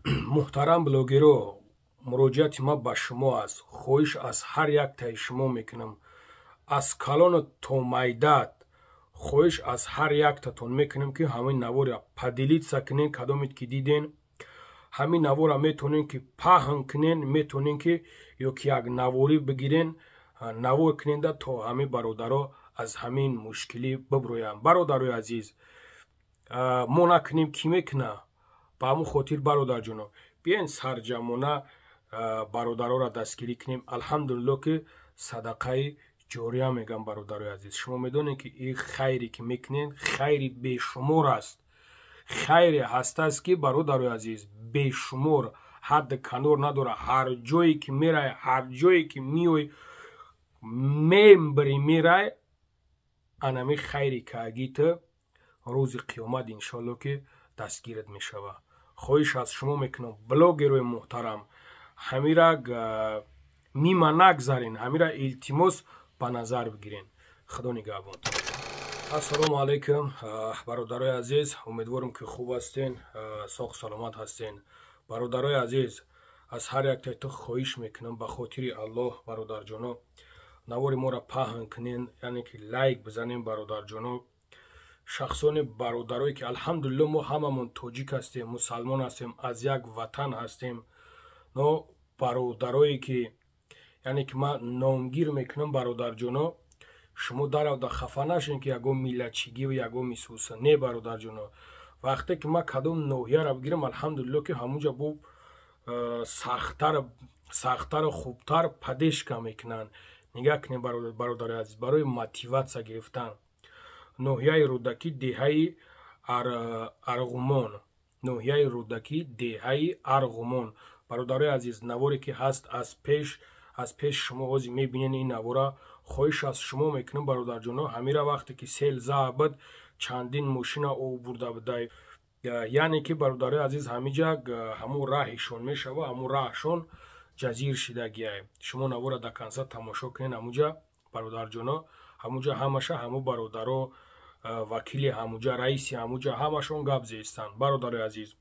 محترم بلوگرو، مراجعت ما به شما است. خواهش از هر یک تای شما میکنم، از کلان تا میدت خواهش از هر یک تاتون میکنم که همین نوار پدیلیت سکنین، کدامید که دیدین همین نوار میتونین که پهن کنین، میتونین که یک نواری بگیرین، نوار کنین ده تا همین برادرها از همین مشکلی ببروین. برادرای عزیز، ما نکنیم کی میکنه؟ با همون خاطر برادر جانو بیاین سرجمانه برادرها را دستگیری کنیم. الحمدلله که صدقه جاریه میگم برادرای عزیز. شما میدونید که این خیری که میکنین خیری بیشمار است، خیری هست است که برادرای عزیز بیشمار حد کنار نداره. هر جایی که میره، هر جایی که میوی میبری میره، انمی خیری که اگیت روز قیامت انشالله که دستگیرت میشوه. خواهش از شما میکنم بلاگروی محترم همیرا میمه نگذارین، همیرا التماس به نظر بگیرین. خدا نگهبان. السلام علیکم برادرای عزیز، امیدوارم که خوب هستین، ساق سلامت هستین. برادرای عزیز، از هر یک تایتو خواهش میکنم به خاطر الله برادر جانو نوار ما را پهن کنین، یعنی که لایک بزنین برادر جانو. شخصان برادرایی که الحمدلله ما هممون تاجیک هستیم، مسلمان هستیم، از یک وطن هستیم. نو برادرایی که یعنی که من نامگیر میکنم برادر جانو، شما در خفه نشین که یگو میلچگی و یگو میسوسه. نه برادر جانو، وقتی که من کدوم نوحیه را بگیرم الحمدلله که همونجا بو سختتر خوبتر پدیش که میکنن. نگاه کنین برادر عزیز، برای موتیواسیا گرفتن نوحیه رودکی دهه ارغمان، نوحیه رودکی دهه ارغمان. برادرای عزیز، نواری که هست از پیش شما هازی میبینین این نوارا. خواهش از شما میکنم برادر جانو، همیرا وقتی که سیل زعبد چندین ماشینا او برده بده، یعنی که برادرای عزیز همیجا همون راهشون میشوه، همون راهشون جزیر شدگیه. شما نوارا در کنسا تماشا کنین همونجا برادر جانو، همونجا همشه همون برادرها وکیلی همونجا رئیسی همونجا همشون گپ زیستن. برادر عزیز،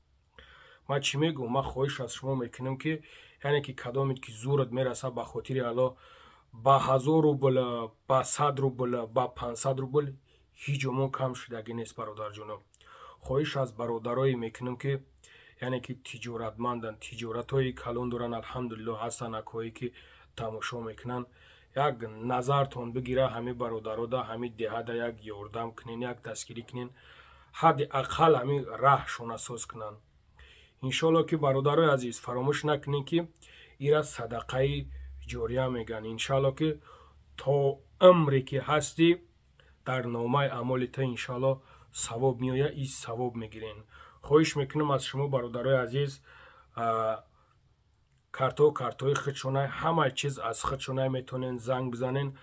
من چی میگم؟ من خواهش از شما میکنم که یعنی که کدامید که زورت میرسه به خاطر الله با 1000 روبل، با 100 روبل، با 500 روبل هیچ ما کم شدگی نیست برادر جانم. خواهش از برادرایی میکنم که یعنی که تجارتمندن، تجارت های کلان دارن، الحمدلله هستن، اکایی که تماشا میکنن، یک نظرتون بگیره همه برادرها دا همه دهه دا یک یاردم کنین، یک دستگیری کنین، حد اقل همه راهشون اساس کنن. انشالله که برادرای عزیز فراموش نکنین که ایرا صدقه جاریه میگن. انشالله که تا عمری که هستی در نامه اعمال تا انشالله ثواب میآید، این ثواب میگیرین. خواهش میکنم از شما برادرای عزیز کارتای خودشونه، همه چیز از خودشونه میتونین زنگ بزنین.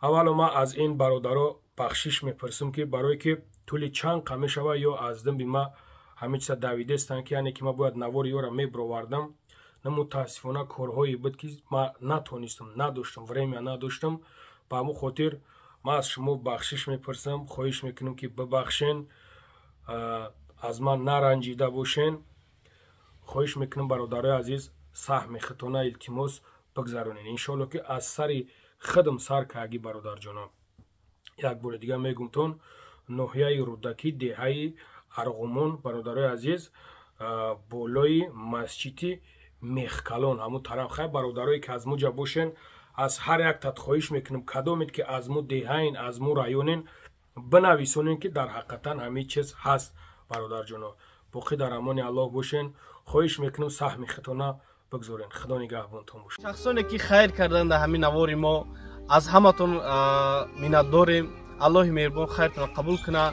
اول ما از این برادرها بخشش میپرسم که برای که طول چند قمه شوه یا از دم ما همه چیز دویده استن که یعنی که ما باید نوار یورا میبروردم. متاسفانه کارهایی بود که ما نتونستم، نداشتم، ورمی نداشتم. با همون خاطر ما از شما بخشش میپرسم، خواهش میکنم که ببخشین، از من نرنجیده باشین. خواهش میکنم برادرای عزیز سهم خطانه التماس بگذارونین. انشالله که از سری خدم سر کاگی برادر جانم. یک بار دیگه میگم تون نوحیه رودکی دهه ارغمان برادرای عزیز، بالای مسجد میخکلان همون طرف. خیلی برادرایی که از موجا باشین، از هر یک تات خواهش میکنم کدامید که از مو دهین، از مو رایونین بنویسونین که در حقیقتا همه چیز هست برادر جانم. باقی در امان الله باشین. خواهش میکنم سهم خطانه بگذارین. خدا نگهبانتون باشه. شخصانی که خیر کردن در همین نوار ما، از همتون منت داریم. الله مهربان خیرتون قبول کنه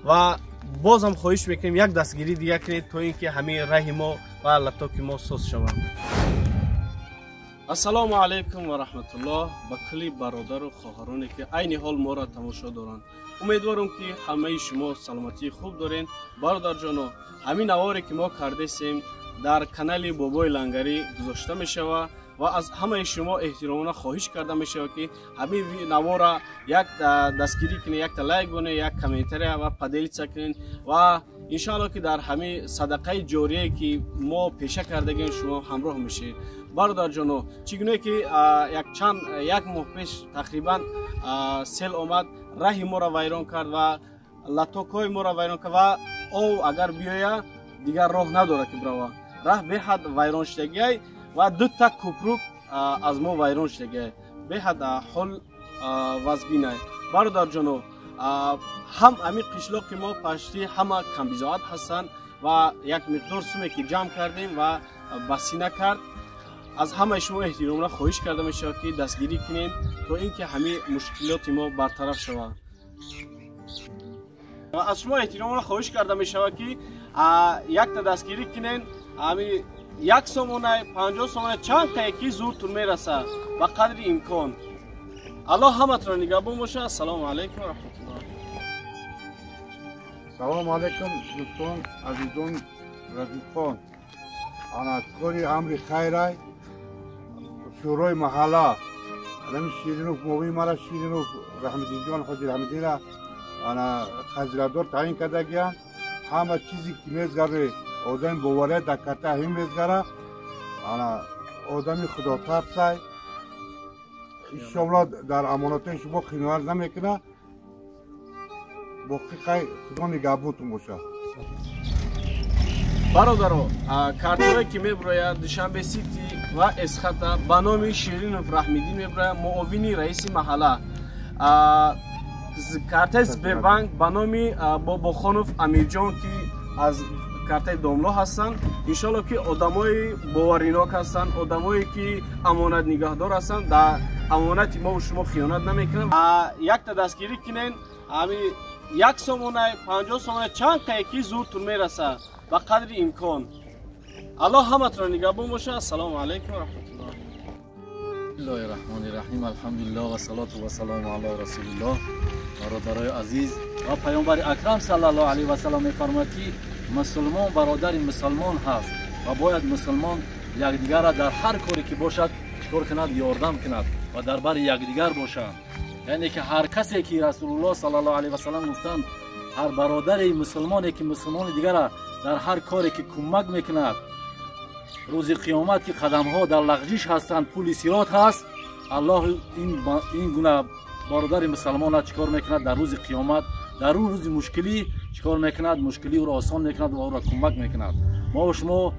و بازم خواهش میکنیم یک دستگیری دیگه کنید تا اینکه همین راه ما و لپتاپ ما سوس شود. السلام علیکم و رحمت الله به کلی برادر و خواهرانی که عین حال ما را تماشا دارند. امیدوارم که همه شما سلامتی خوب دارین. برادر جانو، همین نواری که ما کرده سیم در کانال بابای لنگری گذاشته می شود و از همه شما احترامانه خواهش کرده می شود که همین نوارا یک دستگیری کنید، یک لایک کنید، یک کامنتری و پدیلیت کنید و انشالله که در همه صدقه جاریه که ما پیشه کردگیم شما همراه میشه. برادر جانو چگونه که یک ماه پیش تقریبا سیل آمد، راه ما را ویران کرد و لاتوکای ما را ویران کرد و او اگر بیاید دیگر راه نداره که بروا. راه به حد ویران شدگی و دو تا کوپروک از ما ویران شدگی به حد حل وزبینه. برادر جانو هم امی قشلاق ما پشتی همه کمبیزاد هستند و یک مقدار سومی که جمع کردیم و بسینه کرد. از همه شما احترام را خواهش کرده میشه که دستگیری کنین تا اینکه همه مشکلات ما برطرف شود. و از شما احترام را خواهش کرده میشه که یک تا دستگیری کنین. امی 1 سومونه 50 سومونه چند تا یکی زودتر میرسه و قدر امکان. الله همتون نگهبان باشه. السلام علیکم و رحمت الله. سلام علیکم دوستان عزیزان رفیقان. انا کاری امر خیره شورای محله نمی شیرینو موی مرا شیرینو رحمتی جان خود رحمتی را انا خزیردار تعیین کرده گیان. همه چیزی که میزگره آدم باوره دکته هم میزگره. انا آدمی خدا ترسای انشاءالله در امانت شما خیانت نمیکنه. باقی خدا نگهبانتون باشه. برادرو کارتایی که میبراید دوشنبه سیتی و اسخطه به نام شیرین رحمدین میبراید معاونی رئیس محله. کارت سپربانک به نام باباخانوف امیرجان که از کارت دوملو هستند. انشالله که آدمای باوریناک هستند، آدمایی که امانت نگهدار هستند، در امانت ما و شما خیانت نمیکنن. یک تا دستگیری کنین. امی 1 سومونه 50 سومونه چند تا یکی زودتر میرسه و قدر امکان. الله همتون نگهبان باشه. السلام علیکم و رحمت الله. بسم الله الرحمن الرحیم. الحمدلله و صلات و سلام علی رسول الله. برادرای عزیز و پیامبر اکرم صلی الله علیه و سلم میفرماید که مسلمان برادر مسلمان هست و باید مسلمان یکدیگر را در هر کاری که باشد چطور کند یاردم کند و در بر یکدیگر باشند. یعنی که هر کسی که رسول الله صلی الله علیه و سلم گفتند هر برادر مسلمانی که مسلمان دیگر را در هر کاری که کمک میکند روز قیامت که قدم ها در لغزش هستند پول صراط هست، الله این گونه برادر مسلمان را چیکار میکند در روز قیامت، در اون روز مشکلی چیکار میکند، مشکلی او را آسان میکند و او را کمک میکند. ما و شما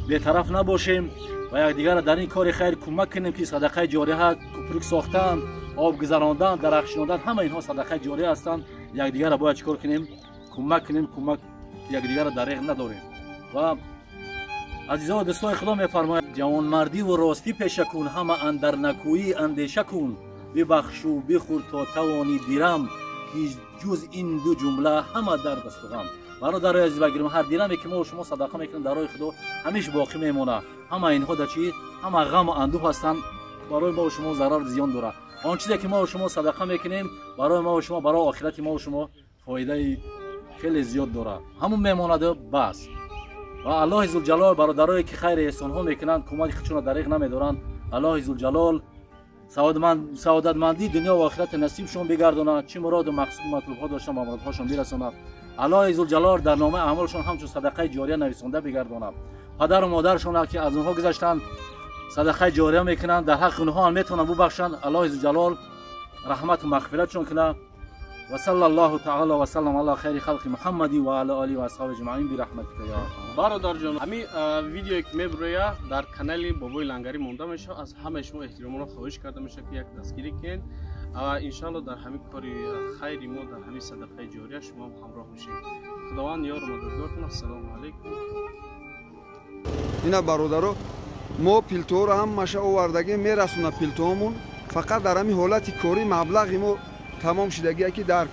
بی‌طرف نباشیم و یکدیگر را در این کار خیر کمک کنیم که صدقه جاریه، کوپرک ساختن، آب گذراندن، درخشاندن، همه اینها صدقه جاریه هستند. یکدیگر را باید چیکار کنیم؟ کمک کنیم، کمک یکدیگر را دریغ نداریم. و عزیزان و دوستان خدا میفرماید جوانمردی و راستی پیشه کن، همه اندر نکویی اندیشه کن، ببخش و بخور تا توانی دیرم که جز این دو جمله همه در دست و غم. برادرای عزیز بگیریم هر دیرمی که ما و شما صدقه میکنیم در راه خدا همیشه باقی میمونه. همه اینها در چی؟ همه غم و اندوه هستند، برای ما و شما ضرر زیان داره. آن چیزی که ما و شما صدقه میکنیم برای ما و شما، برای آخرت ما و شما فایده خیلی زیاد داره. همون میمونه بس. و الله عزوجلال برادرایی که خیر احسان ها میکنند کمک خودشون دریغ نمیدارند، الله عزوجلال سعادتمندی دنیا و آخرت نصیبشون بگردونه، چه مراد و مقصود مطلوب ها داشتن و مرادهاشون برسونه. الله عزوجلال در نامه اعمالشون همچون صدقه جاریه نویسنده بگردونه. پدر و مادرشون که از اونها گذشتن صدقه جاریه میکنند، در حق اونها هم میتونن ببخشند. الله عزوجلال رحمت و مغفرتشون کنه. و صلی الله تعالی و سلم علی خیر خلق محمد و علی آله و اصحاب اجمعین برحمتک یا ارحم. برادر جان همین ویدیویی که میبرویه در کانال بابای لنگری مونده میشه. از همه شما احترام را خواهش کرده میشه که یک دستگیری کنین. ان شاء الله در همین کاری خیری ما در همین صدقه جاریه شما همراه میشید. خداوند یار و مددگارتون. السلام علیکم. اینا برادرو ما پلتو را هم ماشه آوردگی میرسونه. پلتومون فقط در همین حالت کاری مبلغی ما تمام شدگی که در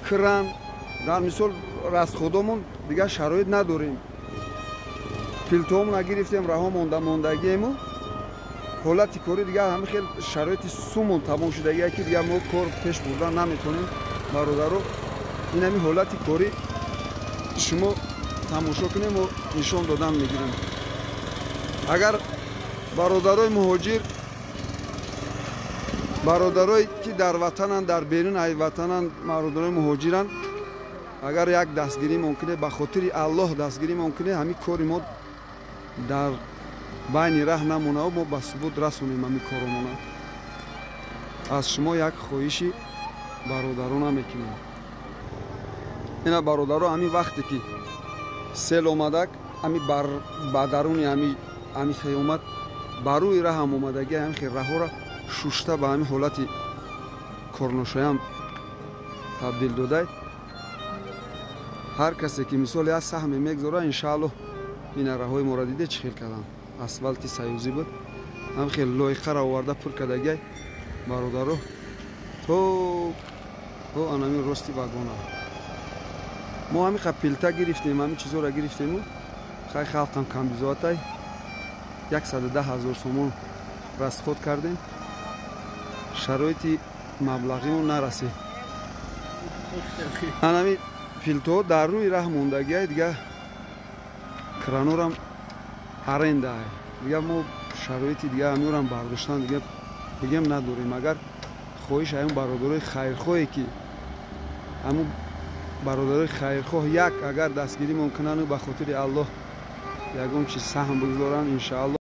کران در مثال رستخودمون دیگه شرایط نداریم. پلتومون نگرفتیم رها موندگیمون حالت کاری دیگه همه خیلی شرایط سومون تمام شدگی که دیگه ما کار پیش بردن نمیتونیم. برادرو این همین حالت کاری شما تماشا کنیم و نشان دادن میگیریم. اگر برادرای مهاجر برادرایی که در وطنن در بیرون ای وطنن برادرای مهاجرن агар як дастгирӣ мумкине ба хотири аллоҳ дастгирӣ мумкине ҳамин кори мо дар байни раҳ намонаву мо ба субут расонем ҳамин коромона. аз шумо як хоҳиши бародарона мекунем. ина бародаро ҳамин вақте ки сел омадак ҳамин ба даруни ҳамин хиёмат ба рӯи раҳам омадаги ҳамин раҳҳоро шушта ба ҳамин ҳолати корношоям табдил додаед. ҳар касе ки мисол як саҳме мегзора иншааллоҳ ин раҳҳои моро диде чӣ хел кардам асфалти саюзӣ буд ҳам хел лойқара оварда пур кардагиай бародаро то анамин рости вагона мо ҳамин ха пилта гирифтем ҳамин чизоро гирифтему хай халқам камбизоатай 110,000 сомон расход кардем шароити маблағимон нарасид. анами филтоҳо дар рӯи раҳ мондагиай дига кранорам арендаай дига мо шароити дига ҳаминорам бардоштан дига бигем надорем. агар хоҳиш ҳамин бародарои хайрхоҳе ки ҳамун бародарои хайрхоҳ як агар дастгирӣ мумкинану ба хотири аллоҳ ягон чиз саҳм бигзоранд иншааллоҳ